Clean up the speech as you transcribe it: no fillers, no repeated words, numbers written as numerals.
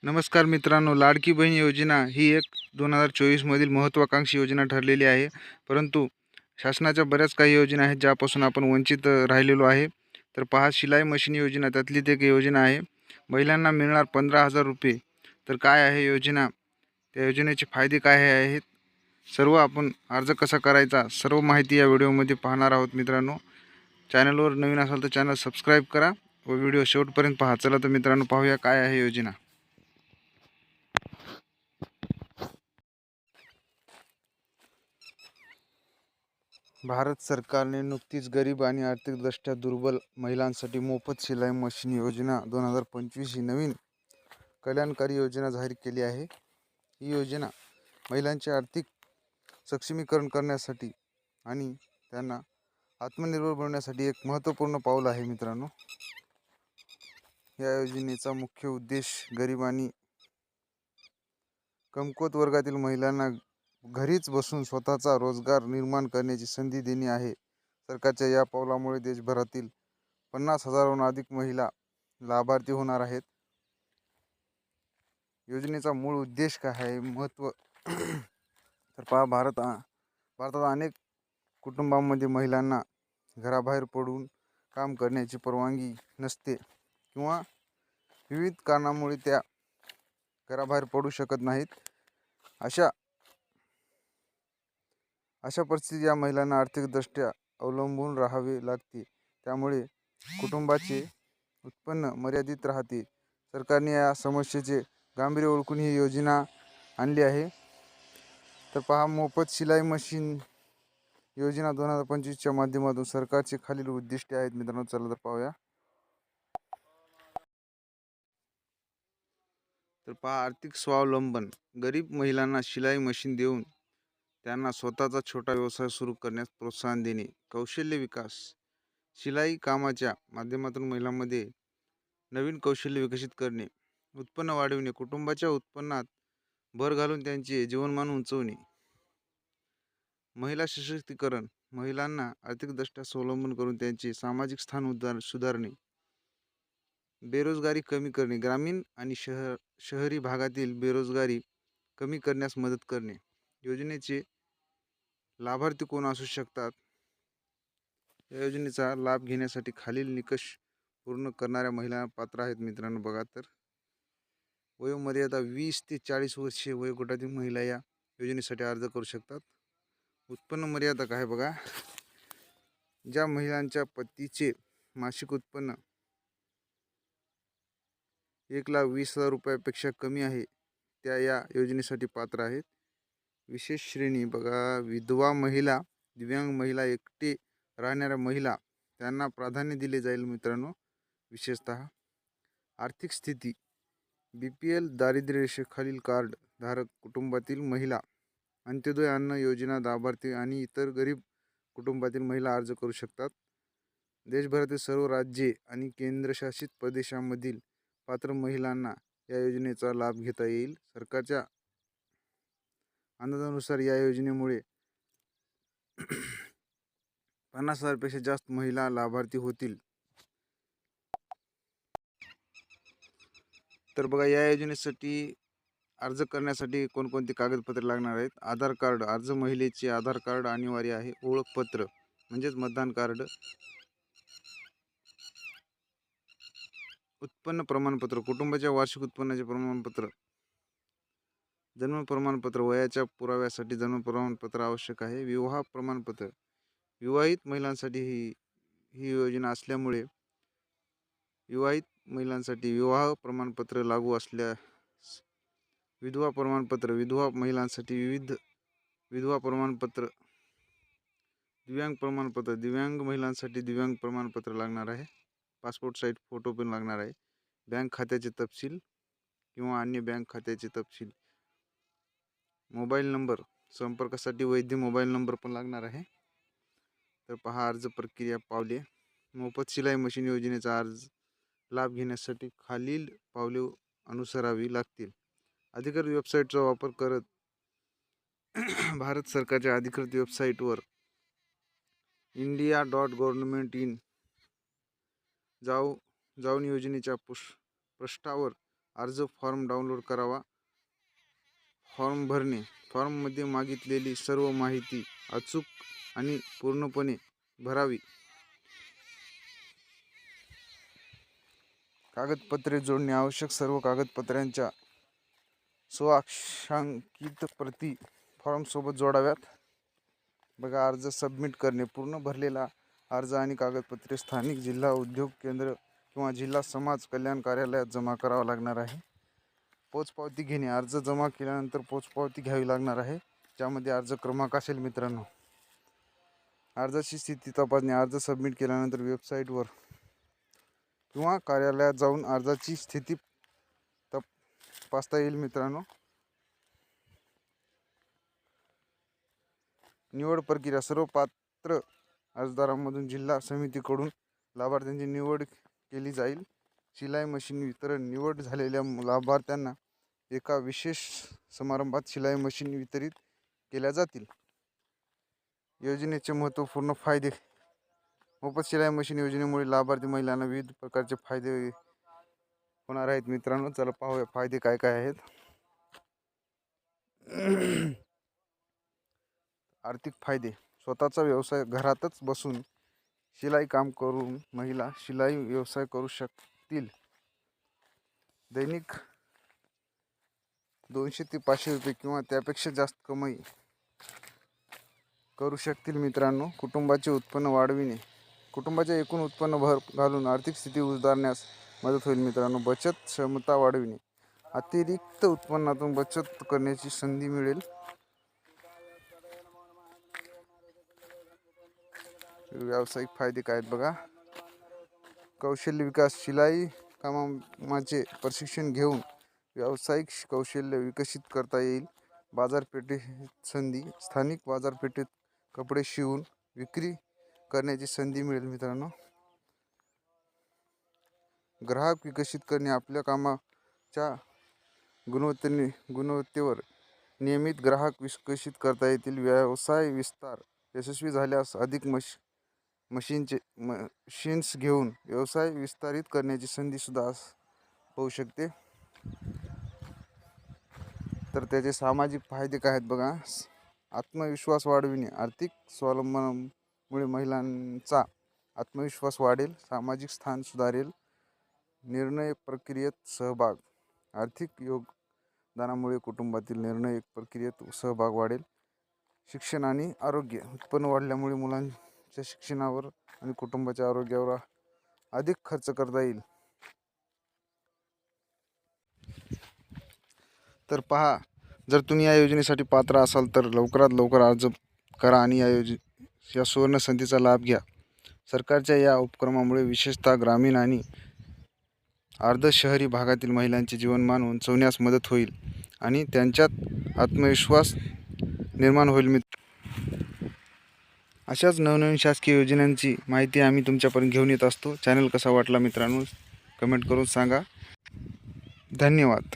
नमस्कार मित्रांनो, लाडकी बहीण योजना ही एक 2024 मधील महत्त्वाकांक्षी योजना ठरलेली आहे. परंतु शासनाच्या बऱ्याच काही योजना आहेत ज्यापासून आपण वंचित राहिलेलो आहे. तर पहा, शिलाई मशीन योजना त्यातलीच एक योजना आहे. महिलांना मिळणार 15,000 रुपये. तर काय आहे योजना, त्या योजनेचे फायदे काय आहेत, सर्व आपण अर्ज कसा करायचा, सर्व माहिती या व्हिडिओमध्ये पाहणार आहोत. मित्रांनो, चॅनलवर नवीन असाल तर चॅनल सबस्क्राईब करा व व्हिडिओ शेवटपर्यंत पहा. चला तर मित्रांनो, पाहूया काय आहे योजना. भारत सरकारने नुकतीच गरीब आणि आर्थिकदृष्ट्या दुर्बल महिलांसाठी मोफत शिलाई मशीन योजना 2025 ही नवीन कल्याणकारी योजना जाहीर केली आहे. ही योजना महिलांचे आर्थिक सक्षमीकरण करण्यासाठी आणि त्यांना आत्मनिर्भर बनवण्यासाठी एक महत्त्वपूर्ण पाऊल आहे. मित्रांनो, या योजनेचा मुख्य उद्देश गरीब आणि कमकुवत वर्गातील महिलांना घरीच बसून स्वतःचा रोजगार निर्माण करण्याची संधी देणे आहे. सरकारच्या या पावलामुळे देशभरातील 50,000हून अधिक महिला लाभार्थी होणार आहेत. योजनेचा मूळ उद्देश काय आहे, महत्त्व तर पहा, भारतात अनेक कुटुंबांमध्ये महिलांना घराबाहेर पडून काम करण्याची परवानगी नसते किंवा विविध कारणामुळे त्या घराबाहेर पडू शकत नाहीत. अशा परिस्थितीत या महिलांना आर्थिकदृष्ट्या अवलंबून राहावे लागते. त्यामुळे कुटुंबाचे उत्पन्न मर्यादित राहते. सरकारने या समस्येचे गांभीर्य ओळखून ही योजना आणली आहे. तर पहा, मोफत शिलाई मशीन योजना 2025च्या माध्यमातून सरकारचे खालील उद्दिष्टे आहेत. मित्रांनो, चला तर पाहूया. तर पहा, आर्थिक स्वावलंबन. गरीब महिलांना शिलाई मशीन देऊन त्यांना स्वतःचा छोटा व्यवसाय सुरू करण्यास प्रोत्साहन देणे. कौशल्य विकास. शिलाई कामाच्या माध्यमातून महिलांमध्ये नवीन कौशल्य विकसित करणे. उत्पन्न वाढविणे. कुटुंबाच्या उत्पन्नात भर घालून त्यांचे जीवनमान उंचवणे. महिला सशक्तीकरण. महिलांना आर्थिकदृष्ट्या स्वावलंबन करून त्यांचे सामाजिक स्थान सुधारणे. बेरोजगारी कमी करणे. ग्रामीण आणि शहरी भागातील बेरोजगारी कमी करण्यास मदत करणे. योजनेचे लाभार्थी कोण असू शकतात? या योजनेचा लाभ घेण्यासाठी खालील निकष पूर्ण करणाऱ्या महिला पात्र आहेत. मित्रांनो, बघा, तर वयोमर्यादा 20 ते 40 वर्षे वयोगटातील महिला या योजनेसाठी अर्ज करू शकतात. उत्पन्न मर्यादा काय बघा, ज्या महिलांच्या पतीचे मासिक उत्पन्न 1,20,000 रुपयापेक्षा कमी आहे त्या या योजनेसाठी पात्र आहेत. विशेष श्रेणी बघा, विधवा महिला, दिव्यांग महिला, एकटे राहणाऱ्या महिला, त्यांना प्राधान्य दिले जाईल. मित्रांनो, विशेषतः आर्थिक स्थिती. BPL दारिद्र्य रेषेखालील कार्ड धारक कुटुंबातील महिला, अंत्योदय अन्न योजना लाभार्थी आणि इतर गरीब कुटुंबातील महिला अर्ज करू शकतात. देशभरातील सर्व राज्ये आणि केंद्रशासित प्रदेशांमधील पात्र महिलांना या योजनेचा लाभ घेता येईल. सरकारच्या अंदाजानुसार या योजनेमुळे 50,000पेक्षा जास्त महिला लाभार्थी होतील. तर बघा, या योजनेसाठी अर्ज करण्यासाठी कोणकोणती कागदपत्रे लागणार आहेत. आधार कार्ड. अर्ज महिलेचे आधार कार्ड अनिवार्य आहे. ओळखपत्र म्हणजेच मतदान कार्ड. उत्पन्न प्रमाणपत्र. कुटुंबाच्या वार्षिक उत्पन्नाचे प्रमाणपत्र. जन्म प्रमाणपत्र. वयाच्या पुराव्यासाठी जन्म प्रमाणपत्र आवश्यक आहे. विवाह प्रमाणपत्र. विवाहित महिलांसाठी ही योजना असल्यामुळे विवाहित महिलांसाठी विवाह प्रमाणपत्र लागू असल्यास विधवा प्रमाणपत्र. विधवा महिलांसाठी विधवा प्रमाणपत्र. दिव्यांग प्रमाणपत्र. दिव्यांग महिलांसाठी दिव्यांग प्रमाणपत्र लागणार आहे. पासपोर्ट साईज फोटो पण लागणार आहे. बँक खात्याचे तपशील किंवा अन्य बँक खात्याचे तपशील. Mobile number. संपर्कासाठी वैध मोबाईल नंबर पण लागणार आहे. तर पहा, अर्ज प्रक्रिया पावले. मोफत शिलाई मशीन योजनेचा अर्ज लाभ घेण्यासाठी खालील पावले अनुसरावी लागतील. अधिकृत वेबसाईटचा वापर करत भारत सरकारच्या अधिकृत वेबसाईटवर india.government.in जाऊन योजनेच्या पृष्ठावर अर्ज फॉर्म डाउनलोड करावा. फॉर्म भरणे. फॉर्ममध्ये मागितलेली सर्व माहिती अचूक आणि पूर्णपणे भरावी. कागदपत्रे जोडणे. आवश्यक सर्व कागदपत्रांच्या स्वाक्षांकित प्रती फॉर्मसोबत जोडाव्यात. बघा, अर्ज सबमिट करणे. पूर्ण भरलेला अर्ज आणि कागदपत्रे स्थानिक जिल्हा उद्योग केंद्र किंवा जिल्हा समाज कल्याण कार्यालयात जमा करावा लागणार आहे. पोचपावती घेणे. अर्ज जमा केल्यानंतर पोचपावती घ्यावी लागणार आहे, ज्यामध्ये अर्ज क्रमांक असेल मित्रांनो. अर्जाची स्थिती तपासणे. अर्ज सबमिट केल्यानंतर वेबसाईटवर किंवा कार्यालयात जाऊन अर्जाची स्थिती तपासता येईल मित्रांनो. निवड प्रक्रिया. सर्व पात्र अर्जदारांमधून जिल्हा समितीकडून लाभार्थ्यांची निवड केली जाईल. शिलाई मशीन वितरण. निवड झालेल्या लाभार्थ्यांना एका विशेष समारंभात शिलाई मशीन वितरित केल्या जातील. योजनेचे महत्त्वपूर्ण फायदे. मोफत शिलाई मशीन योजनेमुळे लाभार्थी महिलांना विविध प्रकारचे फायदे होणार आहेत मित्रांनो. चला पाहूया फायदे काय काय आहेत. आर्थिक फायदे. स्वतःचा व्यवसाय. घरातच बसून शिलाई काम करून महिला शिलाई व्यवसाय करू शकतील. दैनिक 200 ते 500 रुपये किंवा त्यापेक्षा जास्त कमाई करू शकतील मित्रांनो. कुटुंबाचे उत्पन्न वाढविणे. कुटुंबाचे एकूण उत्पन्न भर घालून आर्थिक स्थिती सुधारण्यास मदत होईल मित्रांनो. बचत क्षमता वाढविणे. अतिरिक्त उत्पन्नातून बचत करण्याची संधी मिळेल. व्यावसायिक फायदे काय आहेत बघा. कौशल्य विकास. शिलाई कामाचे प्रशिक्षण घेऊन व्यावसायिक कौशल्य विकसित करता येईल. बाजारपेठेत संधी. स्थानिक बाजारपेठेत कपडे शिवून विक्री करण्याची संधी मिळेल मित्रांनो. ग्राहक विकसित करणे. आपल्या कामाच्या गुणवत्तेवर नियमित ग्राहक विकसित करता येतील. व्यवसाय विस्तार. यशस्वी झाल्यास अधिक मशीन्स घेऊन व्यवसाय विस्तारित करण्याची संधी सुद्धा होऊ शकते. तर त्याचे सामाजिक फायदे काय आहेत बघा. आत्मविश्वास वाढविणे. आर्थिक स्वावलंबनामुळे महिलांचा आत्मविश्वास वाढेल. सामाजिक स्थान सुधारेल. निर्णय प्रक्रियेत सहभाग. आर्थिक योगदानामुळे कुटुंबातील निर्णय प्रक्रियेत सहभाग वाढेल. शिक्षण आणि आरोग्य. उत्पन्न वाढल्यामुळे मुलांच्या शिक्षणावर आणि कुटुंबाच्या आरोग्यावर अधिक खर्च करता येईल. तर पहा, जर तुम्ही या योजनेसाठी पात्र असाल तर लवकरात लवकर अर्ज करा आणि या सुवर्ण संधीचा लाभ घ्या. सरकारच्या या उपक्रमामुळे विशेषतः ग्रामीण आणि अर्ध शहरी भागातील महिलांचे जीवनमान उंचावण्यास मदत होईल आणि त्यांच्यात आत्मविश्वास निर्माण होईल. अशाच नवनवीन शासकीय योजनांची माहिती आम्ही तुमच्यापर्यंत घेऊन येत असतो. चॅनल कसा वाटला मित्रांनो कमेंट करून सांगा. धन्यवाद.